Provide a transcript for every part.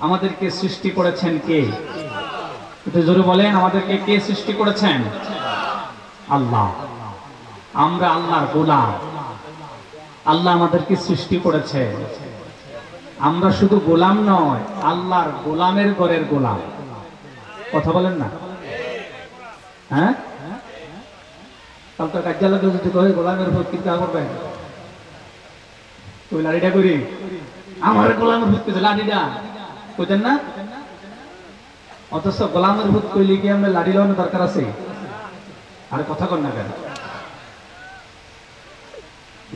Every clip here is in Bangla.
আমাদেরকে সৃষ্টি করেছেন কে? একটু জোরে বলেন, আমাদেরকে কে সৃষ্টি করেছেন? আল্লাহ। আমরা আল্লাহর গোলাম। আল্লাহ আমাদেরকে সৃষ্টি করেছে। আমরা শুধু গোলাম নয়, আল্লাহর গোলামের ঘরের গোলাম। কথা বলেন না? হ্যাঁ, কাল তো কার্যালয় যদি কই গোলামের ভূত কিন্তু করবেন, তুই লাড়িটা করি আমার গোলামের ভূত কিছু লাড়িটা কইতেন না? অথচ গোলামের ভূত কইলে কি আমরা লাড়ি লাগানোর দরকার আছে? আরে কথা কর না কেন?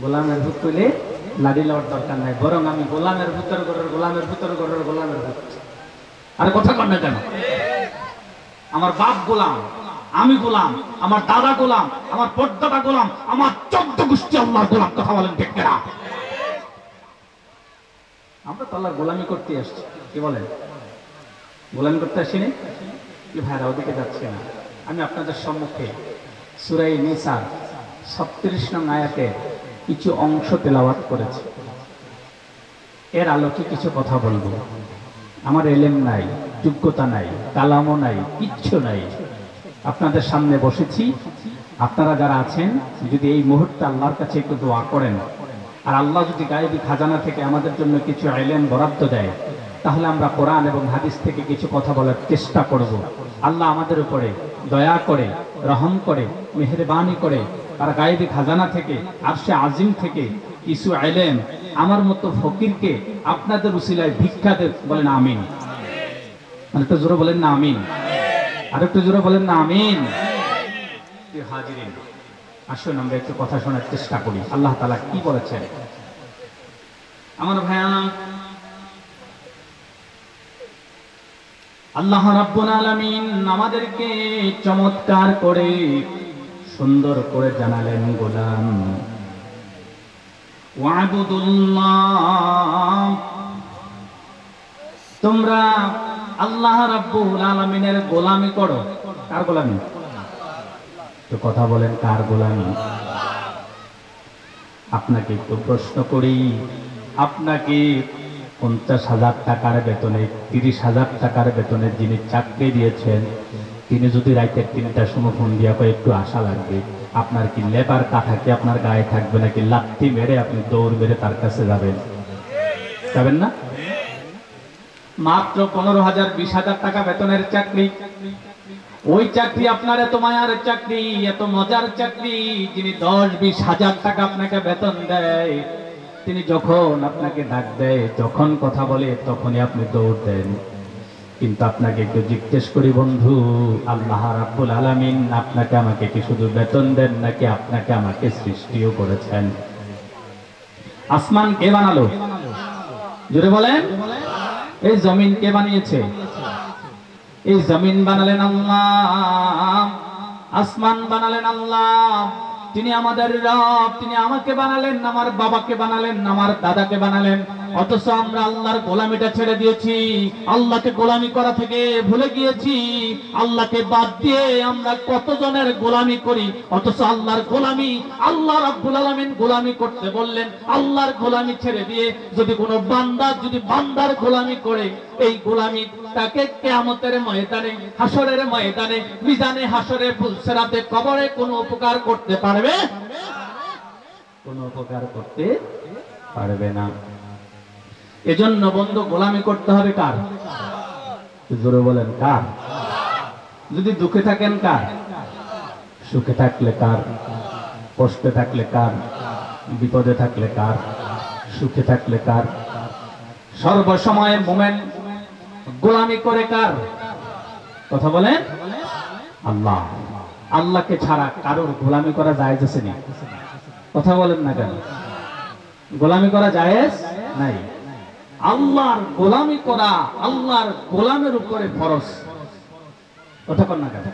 গোলামের ভূত কইলে লাড়ি লওয়ার দরকার নাই, বরং আমি গোলামের ভূতের ঘরের গোলামের ভূতের ঘরের গোলামের ভূত। আরে কথা কর না কেন? আমার বাপ গোলাম, আমি গোলাম, আমার দাদা গোলাম, আমার পরদাদা গোলাম, আমার 14 গোষ্ঠী আল্লাহর গোলাম। কথা বলেন ঠিক কিনা? আমরা তো আল্লাহর গোলামি করতে আসছি। কি বলেন? গোলামি করতে আসিনি কি ভাইরা? ওদিকে যাচ্ছে না। আমি আপনাদের সম্মুখে সূরা নিসা 36 নং আয়াতের কিছু অংশ তেলাওয়াত করেছি। এর আলোকে কিছু কথা বলবো। আমার এলেম নাই, যোগ্যতা নাই, কালামও নাই, কিচ্ছু নাই। আপনাদের সামনে বসেছি। আপনারা যারা আছেন যদি এই মুহূর্তে আল্লাহর কাছে একটু দোয়া করেন, আর আল্লাহ যদি গায়েবী খাজানা থেকে আমাদের জন্য কিছু ইলম বরাদ্দ দেয়, তাহলে আমরা কোরআন এবং হাদিস থেকে কিছু কথা বলার চেষ্টা করব। আল্লাহ আমাদের উপরে দয়া করে, রহম করে, মেহেরবানি করে আর গায়েবী খাজানা থেকে, আরশে আজিম থেকে কিছু ইলম আমার মতো ফকিরকে আপনাদের উসিলায় ভিক্ষা দেন। বলেন আমিন। আরেকটু জোরে বলেন না আমিন। আরেকটু জোরে বলেন না আমিন। হাজিরিন, আসুন আমরা একটু কথা শোনার চেষ্টা করি আল্লাহ তাআলা কি বলেছেন। আমার ভাইয়া, আল্লাহ রাব্বুল আলামিন আমাদেরকে চমৎকার করে সুন্দর করে জানালেন, গোলাম ওয়াবুদুল্লাহ, তোমরা আল্লাহ রাব্বুল আলামিনের গোলামি করো। কার গোলামি? তো কথা বলেন, কার গোলামি? আপনাকে একটু প্রশ্ন করি, আপনাকে 50,000 টাকার বেতনে, 30,000 টাকার বেতনে যিনি চাকরি দিয়েছেন, তিনি যদি রাইতের 3টার সময় ফোন দিয়া কয় একটু আসা লাগবে, আপনার কি লেবার কাঁথা কি আপনার গায়ে থাকবে নাকি লাথি মেরে আপনি দৌড় মেরে তার কাছে যাবেন? যাবেন না? মাত্র 15,000 20,000 টাকা বেতনের চাকরি, ওই চাকরি আপনার এত মায়ার চাকরি, এত মজার চাকরি, যিনি 10-20 হাজার টাকা আপনাকে বেতন দেয়, তিনি যখন আপনাকে ডাক দেয়, যখন কথা বলে, তখনই আপনি দৌড় দেন। কিন্তু আপনাকে একটু জিজ্ঞেস করি বন্ধু, আল্লাহ রাব্বুল আলামিন আপনাকে আমাকে কি শুধু বেতন দেন নাকি আপনাকে আমাকে সৃষ্টিও করেছেন? আসমান কে বানালো? জোরে বলেন। এই জমিন কে বানিয়েছে? এই জমিন বানালেন আল্লাহ, আসমান বানালেন আল্লাহ। তিনি আমাদের রব, তিনি আমাকে বানালেন, আমার বাবাকে বানালেন, আমার দাদাকে বানালেন। অথচ আমরা আল্লাহর গোলামিটা ছেড়ে দিয়েছি, আল্লাহকে গোলামি করা থেকে ভুলে গিয়েছি। আল্লাহকে বাদ দিয়ে আমরা কতজনের গোলামি করি। অথচ আল্লাহর গোলামি, আল্লাহ রাব্বুল আলামিন গোলামি করতে বললেন, আল্লাহর গোলামি ছেড়ে দিয়ে যদি কোনো বান্দা যদি বান্দার গোলামি করে, এই গোলামি তাকে কিয়ামতের ময়দানে, হাসরের ময়দানে, মিজানে হাসরে, পুলসিরাতে, কবরে কোনো উপকার করতে পারবে? কোনো উপকার করতে পারবে না। এজন্য বন্ধু, গোলামি করতে হবে কার? জোরে বলেন, কার? যদি দুঃখে থাকেন কার? সুখে থাকলে কার? কষ্টে থাকলে কার? বিপদে থাকলে কার? সুখে থাকলে কার? সর্বসময় মোমেন গোলামি করে কার? কথা বলেন। আল্লাহ। আল্লাহকে ছাড়া কারোর গোলামি করা জায়েজ আছে না? কথা বলেন না কেন? গোলামি করা জায়েজ নাই। আল্লাহর গোলামি করা আল্লাহর গোলামের উপরে ফরজ। কথা বলেন না কেন?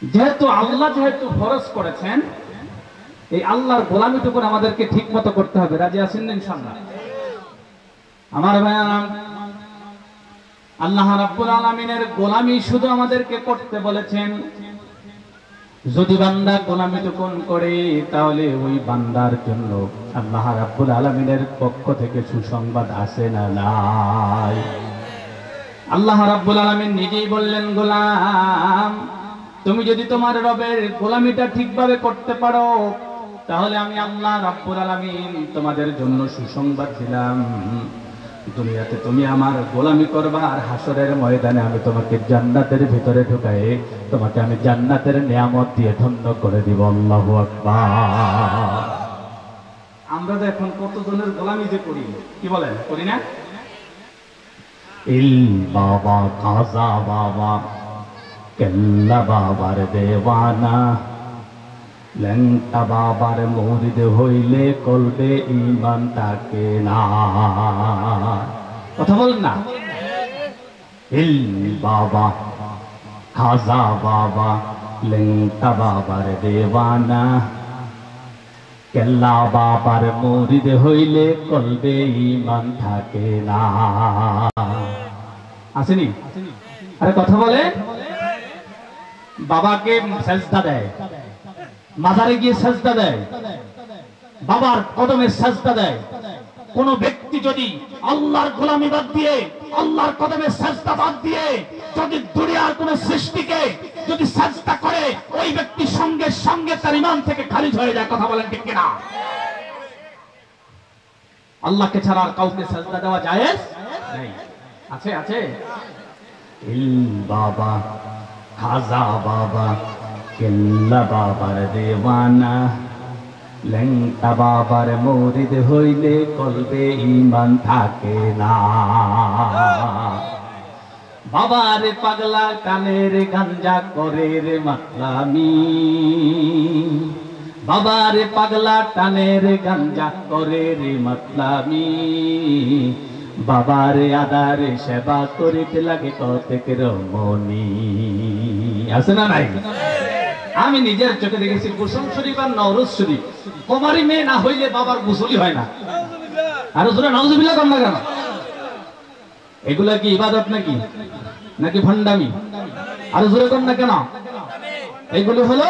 যেহেতু আল্লাহ যেহেতু ফরজ করেছেন, এই আল্লাহর গোলামিটুকু আমাদেরকে ঠিক মতো করতে হবে। রাজি আছেন ইনশাআল্লাহ? আমার ভাইরা, আল্লাহ রাব্বুল আলামিনের গোলামি শুধু আমাদেরকে করতে বলেছেন, যদি বান্দা গোলামিটুকুন করে তাহলে ওই বান্দার জন্য আল্লাহ রাব্বুল আলামিনের পক্ষ থেকে সুসংবাদ আসে না নাই? আল্লাহ রাব্বুল আলামিন নিজেই বললেন, গোলাম তুমি যদি তোমার রবের গোলামিটা ঠিকভাবে করতে পারো তাহলে আমি আল্লাহ রাব্বুল আলামিন তোমাদের জন্য সুসংবাদ দিলাম। দুনিয়াতে তুমি আমার গোলামি করবা আর হাসরের ময়দানে আমি তোমাকে জান্নাতের ভিতরে ঢুকায়ে তোমাকে আমি জান্নাতের নিয়ামত দিয়ে ধন্য করে দিব। আল্লাহু আকবার। আমরা তো এখন কতজনের গোলামি যে করি, কি বলেন, করি না? ইল বাবা খাজা বাবা কেল্লা বাবার দেওয়ানা, ল্যাংটা বাবার মুরিদ হইলে কলবে ঈমান থাকে না। কথা বল না। ইল বাবা খাজা বাবা ল্যাংটা বাবার দেওয়ানা, কেল্লা বাবার মুরিদ হইলে কলবে ঈমান থাকে না। আসেনি? আরে কথা বলে। বাবাকে সেজদা দেয়, মাজারে গিয়ে সেজদা দেয়, বাবার কদমে সেজদা দেয়। কোন ব্যক্তি যদি আল্লাহর গোলামি বাদ দিয়ে, আল্লাহর কদমে সেজদা বাদ দিয়ে যদি দুনিয়ার কোন সৃষ্টিকে যদি সেজদা করে, ওই ব্যক্তি সঙ্গে সঙ্গে তার ঈমান থেকে খারিজ হয়ে যায়। কথা বলেন ঠিক কিনা? আল্লাহকে ছাড়া আর কাউকে সেজদা দেওয়া জায়েজ নেই। আছে আছে। ইল বাবা খাজা বাবা কেল্লা বাবার দেওয়ানা, ল্যাংটা বাবার মুরিদ হইলে কলবে ঈমান থাকে না। বাবার পাগলা কানের গাঞ্জা করে রে মাতলামি, বাবার পাগলা টানের গাঞ্জা করে রে মাতলামি, বাবার আদারে সেবা করিতে লাগে কতেক রমণী। আছে না নাই? আমি নিজের চোখে দেখেছি কুসুম শরীফ আর নওরোজ শরীফ, কুমারী মেয়ে না হইলে বাবার গোসলই হয় না। আর জোরে নাউজুবিল্লাহ কম না কেন? এগুলা কি ইবাদত নাকি, নাকি ভণ্ডামি? আর জোরে কম না কেন? এগুলো হলো,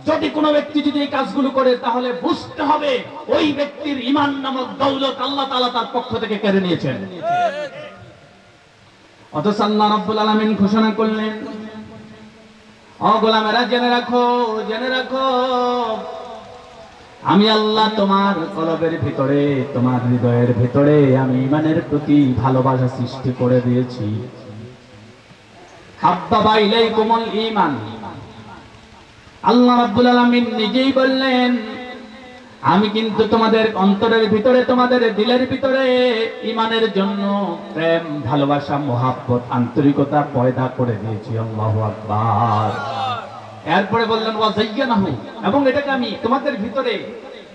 যদি কোনো ব্যক্তি যদি এই কাজগুলো করে তাহলে বুঝতে হবে ওই ব্যক্তির ঈমান নামক দৌলত আল্লাহ তাআলা তার পক্ষ থেকে কেড়ে নিয়েছেন। অথচ আল্লাহ রাব্বুল আলামিন ঘোষণা করলেন, ও গোলামেরা জেনে রাখো, জেনে রাখো, আমি আল্লাহ তোমার কলবের ভিতরে, তোমার হৃদয়ের ভিতরে আমি ঈমানের প্রতি ভালোবাসা সৃষ্টি করে দিয়েছি। হাব্বাবা ইলাইকুমুল ঈমান। আল্লাহ রাব্বুল আলামিন নিজেই বললেন, আমি কিন্তু তোমাদের অন্তরের ভিতরে, তোমাদের দিলের ভিতরে ঈমানের জন্য প্রেম, ভালোবাসা, মহাব্বত, আন্তরিকতা পয়দা করে দিয়েছি। আল্লাহু আকবার। এরপরে বললেন ওয়া যায়্যানাহু, এবং এটাকে আমি তোমাদের ভিতরে,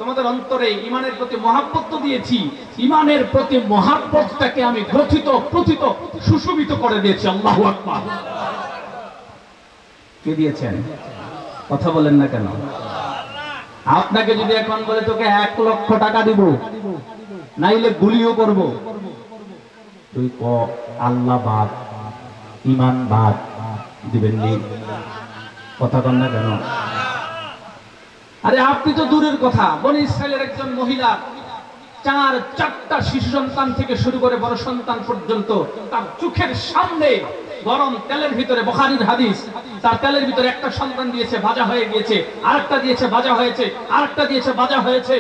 তোমাদের অন্তরে ঈমানের প্রতি মহাব্বত দিয়েছি। ঈমানের প্রতি মহাব্বতটাকে আমি গ্রথিত, প্রথিত, সুশোভিত করে দিয়েছি। আল্লাহু আকবার। কে দিয়েছেন? কথা বলেন না কেন? আপনাকে যদি এখন বলে তোকে 1 লক্ষ টাকা দিব, নাইলে গুলিও করব, তুই ক আল্লাহ বাদ, ঈমান বাদ, দিবেন নি? কথা বলেন না কেন? আরে আপনি তো দূরের কথা, বনি ইসরায়েলের একজন মহিলা 4টা শিশু সন্তান থেকে শুরু করে বড় সন্তান পর্যন্ত তার চোখের সামনে গরম তেলের ভিতরে, বুখারীর হাদিস, তার তেলের ভিতরে একটা সন্তান দিয়েছে ভাজা হয়ে গিয়েছে, আরেকটা দিয়েছে ভাজা হয়েছে, আরেকটা দিয়েছে ভাজা হয়েছে।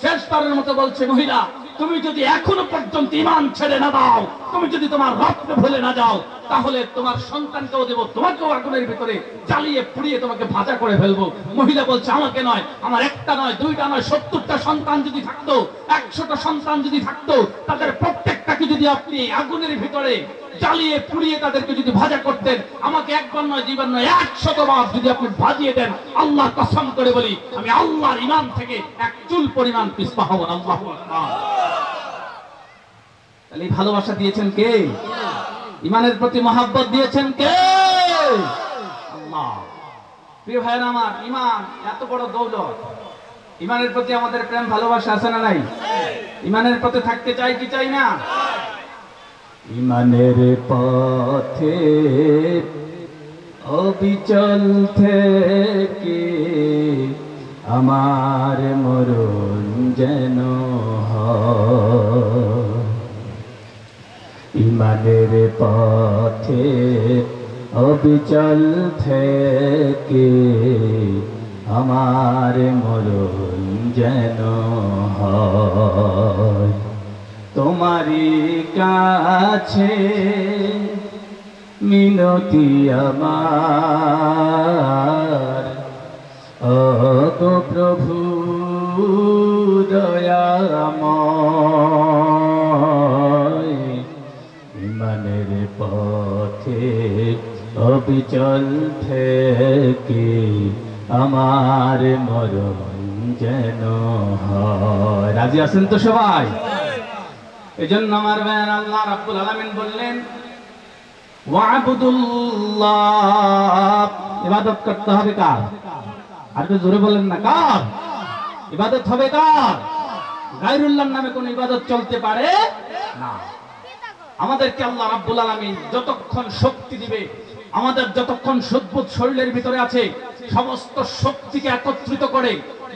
শেষবারের মতো বলছে, মহিলা তুমি যদি এখনো পর্যন্ত ঈমান ছেড়ে না দাও, তুমি যদি তোমার রবকে ভুলে না যাও, তাহলে তোমার সন্তানকেও দেব, তোমাকেও আগুনের ভিতরে জ্বালিয়ে পুড়িয়ে তোমাকে ভাজা করে ফেলবো। মহিলা বলছে, আমাকে নয়, আমার একটা নয়, 2টা নয়, 70টা সন্তান যদি থাকতো, 100টা সন্তান যদি থাকতো, তাদের প্রত্যেকটাকে যদি আপনি আগুনের ভিতরে জ্বালিয়ে পুড়িয়ে তাদেরকে যদি ভাজা করতেন, আমাকে একবার নয়, 2বার নয়, 100 বার যদি আপনি ভাজিয়ে দেন, আল্লাহর কসম করে বলি আমি আল্লাহর ঈমান থেকে 1 চুল পরিমাণ পিছপা হব না। আল্লাহু আকবার। তাহলে এই ভালোবাসা দিয়েছেন কে? ঈমানের প্রতি মহাব্বত দিয়েছেন কে? আল্লাহ। প্রিয় ভাইরা আমার, ঈমান এত বড় দৌলত। ঈমানের প্রতি আমাদের প্রেম ভালোবাসা আছে না নাই? ঈমানের পথে থাকতে চাই কি চাই না? ঈমানের পথে অবিচল থেকে আমার মরণ যেন হয়। ইমানের পথে অবিচল থেকে আমার মরণ যেন হয়। তোমারই কাছে মিনতি আমার, ও গো প্রভু দয়াময়। ইমানের পথে অবিচল থেকে আমার মরণ যেন হয়। রাজি আছেন তো সবাই? এজন্য আমার ভাই আল্লাহ রাব্বুল আলামিন বললেন ওয়াবুদুল্লাহ, ইবাদত করতে হবে কার? আর তো জোরে বলেন না, কার ইবাদত হবে? কার? গায়রুল্লাহর নামে কোন ইবাদত চলতে পারে না। আমাদেরকে আল্লাহ রাব্বুল আলামিন যতক্ষণ শক্তি দিবে, আমাদের যতক্ষণ সদ্বুত শরীরের ভিতরে আছে, সমস্ত শক্তিকে একত্রিত করে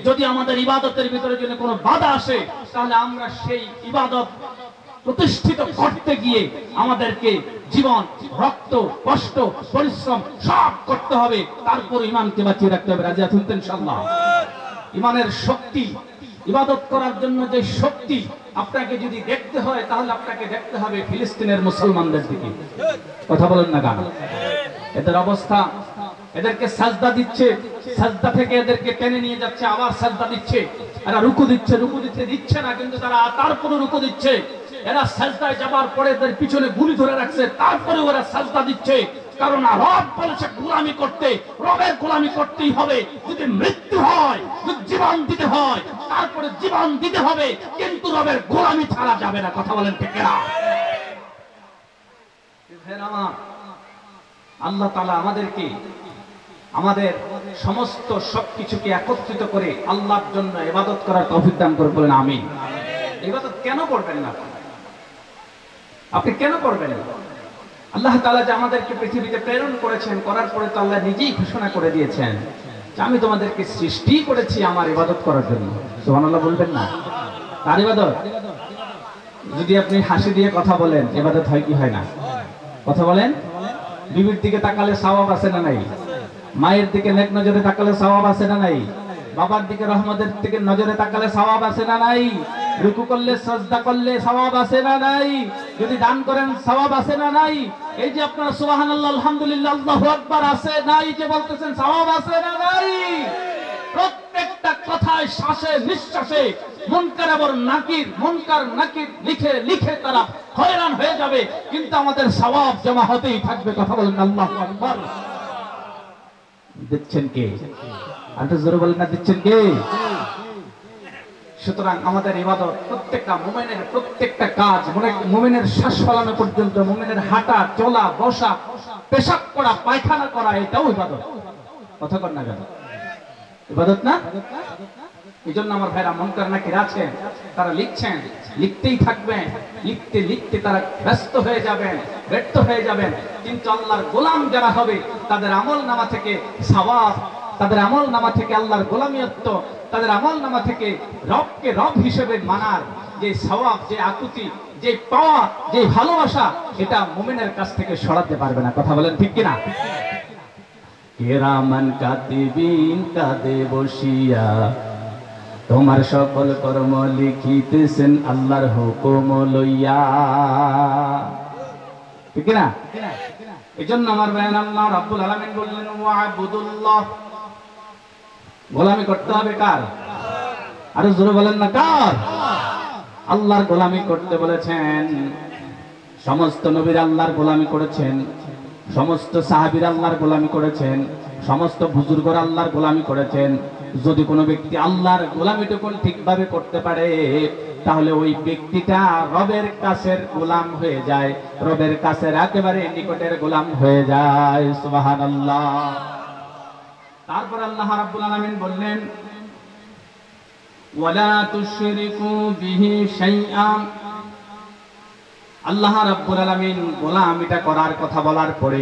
যদি আমাদের ইবাদতের ভিতরে যদি কোনো বাধা আসে, তাহলে আমরা সেই ইবাদত প্রতিষ্ঠিত করতে গিয়ে আমাদেরকে জীবন, রক্ত, কষ্ট, পরিশ্রম সব করতে হবে, তারপর ইমানকে বাঁচিয়ে রাখতে হবে। রাজি আছেন তো ইনশাআল্লাহ? ইমানের শক্তি, ইবাদত করার জন্য যে শক্তি আপনাকে যদি দেখতে হয়, তাহলে আপনাকে দেখতে হবে ফিলিস্তিনের মুসলমানদের দিকে। কথা বলেন না কেন? এদের অবস্থা, এদেরকে সাজদা দিচ্ছে, সাজদা থেকে এদেরকে টেনে নিয়ে যাচ্ছে, আবার সাজদা দিচ্ছে। এরা রুকু দিচ্ছে, রুকু দিতে দিচ্ছে না, কিন্তু তারা তারপরে রুকু দিচ্ছে। এরা সাজদায় যাবার পরে এদের পিছনে গুলি ধরে রাখছে, তারপরে ওরা সাজদা দিচ্ছে। কারণ রব বলেছে গোলামি করতে, রবের গোলামি করতেই হবে। যদি মৃত্যু হয়, যদি জীবন দিতে হয়, তারপরে জীবন দিতে হবে, কিন্তু রবের গোলামি ছাড়া যাবে না। কথা বলেন ঠিক না? আল্লাহ তাআলা আমাদেরকে, আমাদের সমস্ত সবকিছুকে একত্রিত করে আল্লাহর জন্য ইবাদত করার তৌফিক দান করে। বলেন আমিন। ইবাদত কেন করবেন না? আপনি কেন করবেন না? আল্লাহ তাআলা যে আমাদেরকে পৃথিবীতে প্রেরণ করেছেন, করার পরে তো আল্লাহ নিজেই ঘোষণা করে দিয়েছেন যে আমি তোমাদেরকে সৃষ্টি করেছি আমার ইবাদত করার জন্য। সুবহানাল্লাহ বলবেন না? কার ইবাদত? যদি আপনি হাসি দিয়ে কথা বলেন, ইবাদত হয় কি হয় না? কথা বলেন। বিবির দিকে তাকালে সওয়াব আছে না নাই? মায়ের দিকে নেক নজরে তাকালে সওয়াব আছে না নাই? বাবার দিকে রহমতের দিকে নজরে তাকালে সওয়াব আছে না নাই? রুকু করলে, সাজদা করলে সওয়াব আছে না নাই? যদি দান করেন সওয়াব আছে না নাই? এই যে আপনারা সুবহানাল্লাহ, আলহামদুলিল্লাহ, আল্লাহু আকবার আছে নাই যে বলতেছেন, সওয়াব আছে না নাই? প্রত্যেকটা কথায়, শ্বাসে নিঃশ্বাসে মুনকার এবং নাকির, মুনকার নাকির লিখে লিখে তারা হয়রান হয়ে যাবে, কিন্তু আমাদের সওয়াব জমা হতেই থাকবে। কথা বলেন আল্লাহু আকবার। দিচ্ছেন কে? আর তো জোরে বলেন না, দিচ্ছেন কে? সুতরাং আমাদের ইবাদত, প্রত্যেকটা মুমিনের প্রত্যেকটা কাজ, মুমিনের শ্বাস ফলানো পর্যন্ত, মুমিনের হাঁটা, চলা, বসা, পেশাব করা, পায়খানা করা, এটাও ইবাদত। কথা কর না কেন? ইবাদত না? এই জন্য আমার ভাইরা মুনকার নাকির আছেন, তারা লিখছেন, লিখতেই থাকবেন, লিখতে লিখতে তারা ব্যস্ত হয়ে যাবেন, ব্যর্থ হয়ে যাবেন। কিন্তু আল্লাহর গোলাম যারা হবে, তাদের আমল নামা থেকে সওয়াব, তাদের আমল নামা থেকে আল্লাহর গোলামিয়ত্ব, তাদের আমল নামা থেকে রবকে রব হিসেবে মানার যে সওয়াব, যে আকুতি, যে পাওয়া, যে ভালোবাসা, এটা মুমিনের কাছ থেকে সরাতে পারবে না। কথা বলেন ঠিক কিনা? কিরামান কাতিবিন কাঁদে বসিয়া তোমার সকল কর্ম লিখিতেছেন আল্লাহর হুকুম লইয়া। ঠিক না? এই জন্য আমার ভাইয়ের আল্লাহ রাব্বুল আলামিন বললেন ওয়াবুদুল্লাহ, গোলামি করতে হবে কার? আরো জোরে বলেন না, কার? আল্লাহর গোলামি করতে বলেছেন। সমস্ত নবীরা আল্লাহর গোলামি করেছেন, সমস্ত সাহাবীরা আল্লাহর গোলামি করেছেন, সমস্ত বুজুর্গরা আল্লাহর গোলামি করেছেন। যদি কোনো ব্যক্তি আল্লাহর গোলামিটুকু ঠিকভাবে করতে পারে, তাহলে ওই ব্যক্তিটা রবের কাছের গোলাম হয়ে যায়, রবের কাছের একেবারে নিকটের গোলাম হয়ে যায়। সুবহানাল্লাহ। তারপর আল্লাহ রাব্বুল আলামিন বললেন ওয়ালা তুশরিকু বিহি শাইআ। আল্লাহ রাব্বুল আলামিন গোলামিটা করার কথা বলার পরে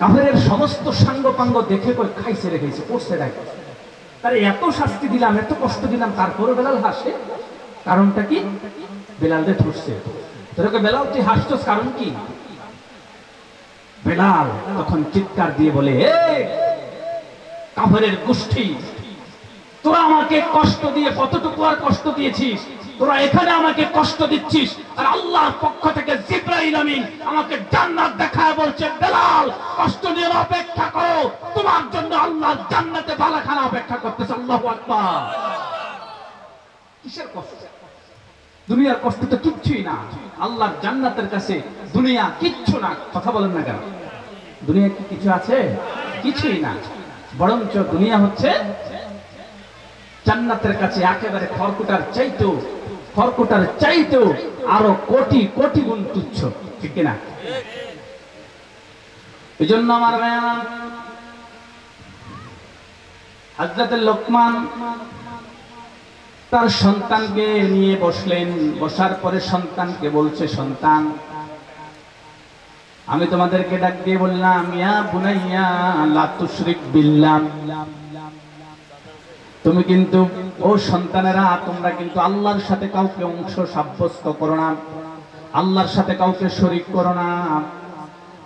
কাফেরের সমস্ত সাঙ্গপাঙ্গ দেখে করে খাইছে রেখেছে, পড়ছে রাখে। তার এত শাস্তি দিলাম, এত কষ্ট দিলাম, তারপরও বেলাল হাসে। কারণটা কি? বেলালরে ঠুসছে। তোকে বেলাল তুই হাসছস, কারণ কি? বেলাল তখন চিৎকার দিয়ে বলে, কাফেরের গোষ্ঠী, তোরা আমাকে কষ্ট দিয়ে কতটুকু আর কষ্ট দিয়েছিস, তোরা এখানে আমাকে কষ্ট দিচ্ছিস, আর আল্লাহর পক্ষ থেকে জিবরাইল আমিন আমাকে জান্নাত দেখায় বলছে, বেলাল কষ্ট নিয়ে অপেক্ষা করো, তোমার জন্য আল্লাহ জান্নাতে বালাখানা অপেক্ষা করতেছে। আল্লাহু আকবার। কিসের কষ্ট? দুনিয়ার কষ্ট তো কিচ্ছুই না, আল্লাহর জান্নাতের কাছে দুনিয়া কিচ্ছু না। কথা বলেন না কেন? দুনিয়া কি কিছু আছে? কিছুই না। বরঞ্চ দুনিয়া হচ্ছে জান্নাতের কাছে একেবারে খড়কুটার চাইতেও আরো কোটি কোটি গুণ তুচ্ছ, ঠিক কিনা? এই জন্য আমার হযরত লোকমান তার সন্তানকে নিয়ে বসলেন। বসার পরে সন্তানকে বলছে, সন্তান, আমি তোমাদেরকে ডাক দিয়ে বললাম, ইয়া বুনাইয়া লা তুশরিক বিল্লাহ, তুমি কিন্তু, ও সন্তানেরা, তোমরা কিন্তু আল্লাহর সাথে কাউকে অংশ সাব্যস্ত করো না, আল্লাহর সাথে কাউকে শরীক করো না,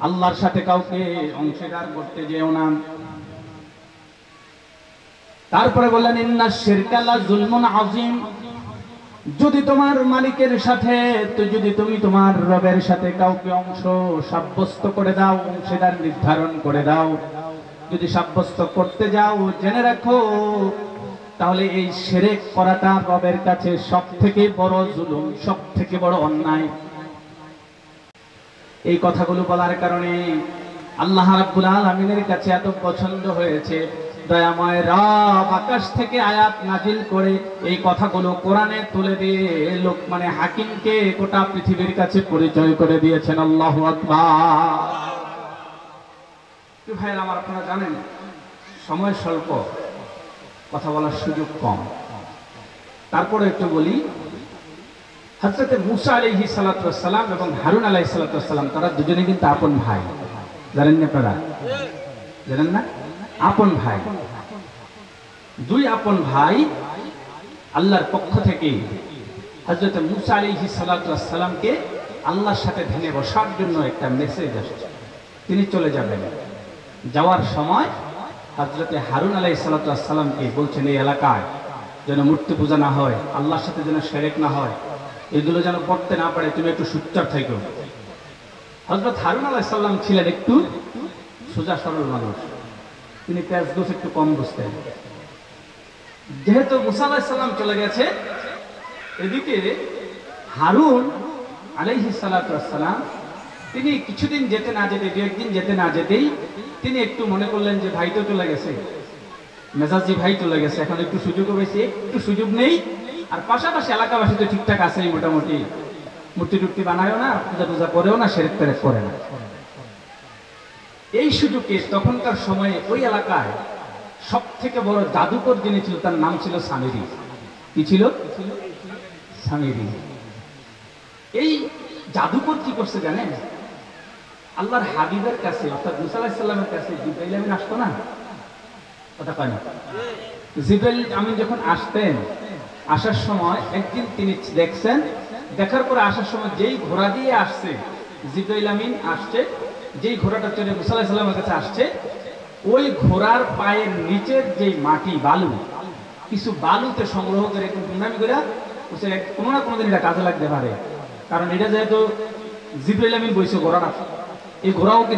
আল্লাহর সাথে কাউকে অংশীদার করতে যেও না। তারপরে বললেন, ইন্না শিরকা লা যুলমুন আযীম, যদি তোমার মালিকের সাথে, যদি তুমি তোমার রবের সাথে কাউকে অংশ সাব্যস্ত করে দাও, অংশীদার নির্ধারণ করে দাও, যদি সাব্যস্ত করতে যাও, জেনে রাখো তাহলে এই শিরক করাটা রবের কাছে সবথেকে বড় জুলুম, সবথেকে বড় অন্যায়। এই কথাগুলো বলার কারণে আল্লাহ রাব্বুল আলামিনের কাছে এত পছন্দ হয়েছে, দয়াময় রব আকাশ থেকে আয়াত নাজিল করে এই কথাগুলো কোরআনে তুলে দিয়ে লোকমানে হাকিমকে গোটা পৃথিবীর কাছে পরিচয় করে দিয়েছেন। আল্লাহু আকবার। ভাইরা আমার, আপনারা জানেন সময় স্বল্প, কথা বলার সুযোগ কম, তারপরে একটু বলি। হযরত মুসা আলাইহিস সালাতু ওয়াস সালাম এবং হারুন আলাইহিস সালাতু ওয়াস সালাম, তারা দুজনে কিন্তু আপন ভাই। জানেন না আপনারা? জানেন না? আপন ভাই, দুই আপন ভাই। আল্লাহর পক্ষ থেকে হযরত মুসা আলাইহিস সালাতু ওয়াস সালামকে আল্লাহর সাথে ধ্যানে বসার জন্য একটা মেসেজ আসছে, তিনি চলে যাবেন। যাওয়ার সময় হযরত হারুন আলাইহিস সালাতু ওয়াস সালামকে বলছেন, এই এলাকায় যেন মূর্তি পূজা না হয়, আল্লাহর সাথে যেন শিরক না হয়, এগুলো যেন করতে না পারে, তুমি একটু সুচ্চার থেকো। হযরত হারুন আলাইহিস সালাম ছিলেন একটু সোজা সরল মানুষ, তিনি পেঁয়াজ গোছ একটু কম বুঝতেন। যেহেতু মুসা আলাইহিস সালাম চলে গেছে, এদিকে হারুন আলাইহিস সালাতু ওয়াস সালাম তিনি কিছুদিন যেতে না যেতে, দু একদিন যেতে না যেতেই তিনি একটু মনে করলেন যে ভাই তো চলে গেছে, মেজাজি ভাই চলে গেছে, এখন একটু সুযোগও বেশি, একটু সুযোগ নেই। আর পাশাপাশি এলাকাবাসী তো ঠিকঠাক আছেই মোটামুটি, মূর্তি টুর্তি বানায়ও না, পূজা টুজা করেও না, শিরক টিরক করে না। এই সুযোগে তখনকার সময়ে ওই এলাকায় সব থেকে বড় জাদুকর যিনি ছিল, তার নাম ছিল সামিরী। কি ছিল? সামিরী। এই জাদুকর কি করছে জানেন? আল্লাহর হাবিবের কাছে, অর্থাৎ মুসা আলাইহিস সালামের কাছে জিবরাইল আমিন আসতো না, কথা কয় না? জিবরাইল আমিন যখন আসতেন, আসার সময় একদিন তিনি দেখছেন, দেখার পরে আসার সময় যেই ঘোড়া দিয়ে আসছে, জিবরাইল আমিন আসছে, যেই ঘোড়াটা চলে মুসা আলাইহিস সালামের কাছে আসছে, ওই ঘোড়ার পায়ের নিচের যেই মাটি বালু, কিছু বালুতে সংগ্রহ করে একটু গুন্ডামি করে কোনো না কোনোদিন এটা কাজে লাগতে পারে। কারণ এটা যেহেতু জিবরাইল আমিন বইছে ঘোড়াটা, এই ঘোড়াও কি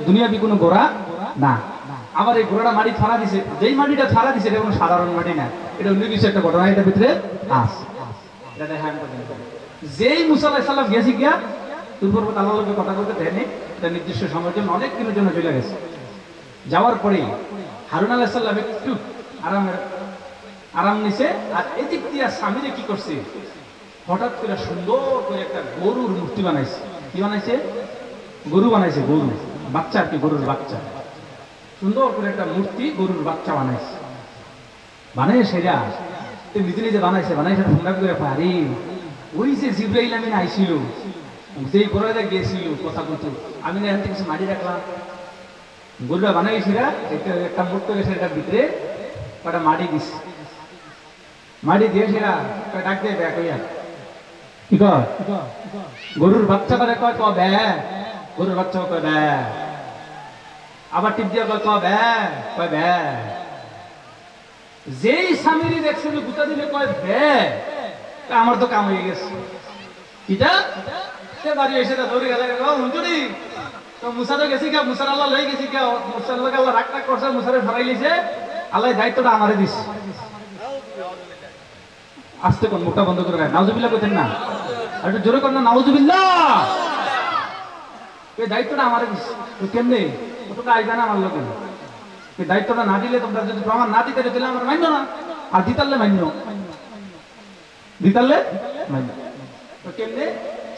দুনিয়াবি কোনো ঘোড়া না। আবার এই ঘোড়াটা মাটি ফাড়া দিছে, যেই মাটিটা ফাড়া দিছে এটা কোনো সাধারণ মাটি না, এটা অন্য কিছু একটা ঘটনা এটার ভিতরে আছে। যেই মুসা আলাইহিস সালাম গেছে গিয়া দুর্বর্গ আল্লাহর লোকে কথা বলতে দেয়নি, এটা নির্দিষ্ট সময়ের জন্য, অনেক দিনের জন্য চলে গেছে। যাওয়ার পরে হারুন আলাইহিস সালাম একটু আরাম নিছে, আর এদিক দিয়ে সামিরে কি করছে, হঠাৎ করে সুন্দর করে একটা গরুর মূর্তি বানাইছে। কি বানাইছে? গরু বানাইছে, গরু বাচ্চা আর কি, গরুর বাচ্চা, সুন্দর করে একটা মূর্তি গরুর বাচ্চা বানাইছে। বানাই সেটা নিজে নিজে বানাইছে, ঠান্ডা করে পারি। ওই যে জিবরাইল আমিন আইছিল, যেই ঘোড়াটা গেছিল কথা বলতো, আমি এখান থেকে মাটি রাখলাম, গরুটা বানাইছিরা একটা মুক্ত গেছে এটার ভিতরে কটা মাটি দিস, মাটি দিয়ে সেরা ডাক দিয়ে ব্যাক হইয়া কি কয় গরুর বাচ্চা করে কয় ক ব্যা, গরুর বাচ্চা কয় ব্যা, আবার টিপ দিয়ে কয় ক ব্যা, কয় ব্যা। যেই স্বামীরই দেখছিল গুতা দিলে কয় ব্যা, আমার তো কাম হয়ে গেছে। কিটা সে বাড়ি এসে দৌড়ে গেল, হুঁচুরি তো মুসা তো গেছি কে, মুসার আল্লাহ লই গেছি কে, মুসার লোক আল্লাহ রাগ রাগ করছে, মুসারে ফরাই লিছে, আল্লাহ দায়িত্বটা আমারে দিস। আস্তে কোন মুখটা বন্ধ করে রাখ, নাউজুবিল্লাহ কইতেন না, আর একটু জোরে কর না, নাউজুবিল্লাহ। এই দায়িত্বটা আমারে দিস। কেমনে ওটা আইবা না আমার লোকে, এই দায়িত্বটা না দিলে তোমরা যদি প্রমাণ না দিতে তাহলে আমার মান্য না, আর দিতারলে মান্য, দিতারলে মান্য। তো কেমনে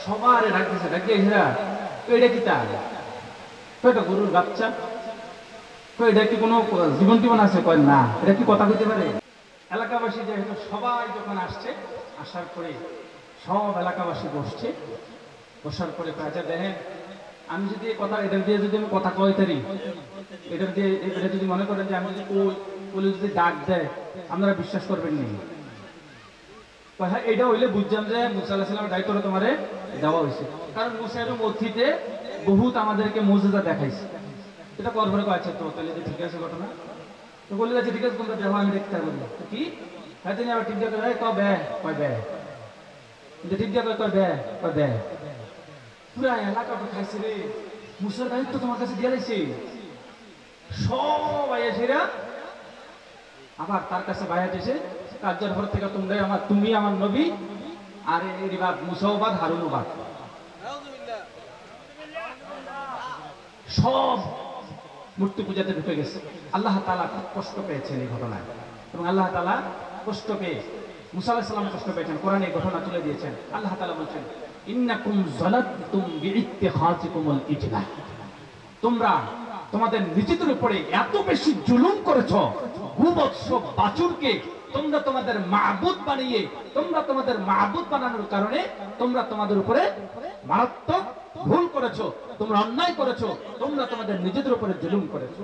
সবার ডাকতেছে, ডাকিয়ে এসেরা এটা কি তা, তো এটা গরুর বাচ্চা, তো এটা কি কোনো জীবন টিবন আছে, কয় না, এটা কি কথা কইতে পারে। এলাকাবাসী যেহেতু সবাই যখন আসছে, আসার পরে সব এলাকাবাসী বসছে, বসার পরে আচ্ছা দেখেন আমি যদি কথা এটার দিয়ে যদি আমি কথা কই তারি, এটার দিয়ে এটা যদি মনে করেন যে আমি যদি ওই যদি ডাক দেয় আপনারা বিশ্বাস করবেন নি। হ্যাঁ এটা হইলে বুঝলাম যে মুসা আলাইহিস সালামের দায়িত্বটা তোমারে দেওয়া হয়েছে, কারণ মুসা এবং মসজিদে বহুত আমাদেরকে মুজিজা দেখাইছে। এটা করবে আচ্ছা তো তাহলে ঠিক আছে ঘটনা, তো বলে যাচ্ছে ঠিক আছে তোমরা দেখো আমি দেখতে পারবো কি। হ্যাঁ তিনি আবার ঠিক দিয়ে কয় ব্যয়, কয় ব্যয়, ঠিক দিয়ে কয় ব্যয়, কয় ব্যয়। পুরা এলাকাটা খাইছে রে, মুসার দায়িত্ব তোমার কাছে দিয়ে লাইছে। সবাই এসেরা আবার তার কাছে বাইরে এসে কার্যের ঘর থেকে তোমরা আমার, তুমি আমার নবী, আর এর বাদ মুসাওবাদ হারুনবাদ সব মূর্তি পূজাতে ঢুকে গেছে। আল্লাহ তাআলা খুব কষ্ট পেয়েছেন এই ঘটনায়, এবং আল্লাহ তাআলা কষ্ট পেয়ে মুসা আলাইহিস সালাম কষ্ট পেয়েছেন, কোরআনে এই ঘটনা তুলে দিয়েছেন। আল্লাহ তাআলা বলছেন ইন্নাকুম যালাতুম বিইত্তিখাযিকুমুল ইজলা, তোমরা তোমাদের নিজেদের উপরে এত বেশি জুলুম করেছো, গোবৎস বাছুরকে তোমরা তোমাদের মাবুদ বানিয়ে, তোমরা তোমাদের মাবুদ বানানোর কারণে তোমরা তোমাদের উপরে মারাত্মক ভুল করেছো, তোমরা অন্যায় করেছো, তোমরা তোমাদের নিজেদের উপরে জুলুম করেছো।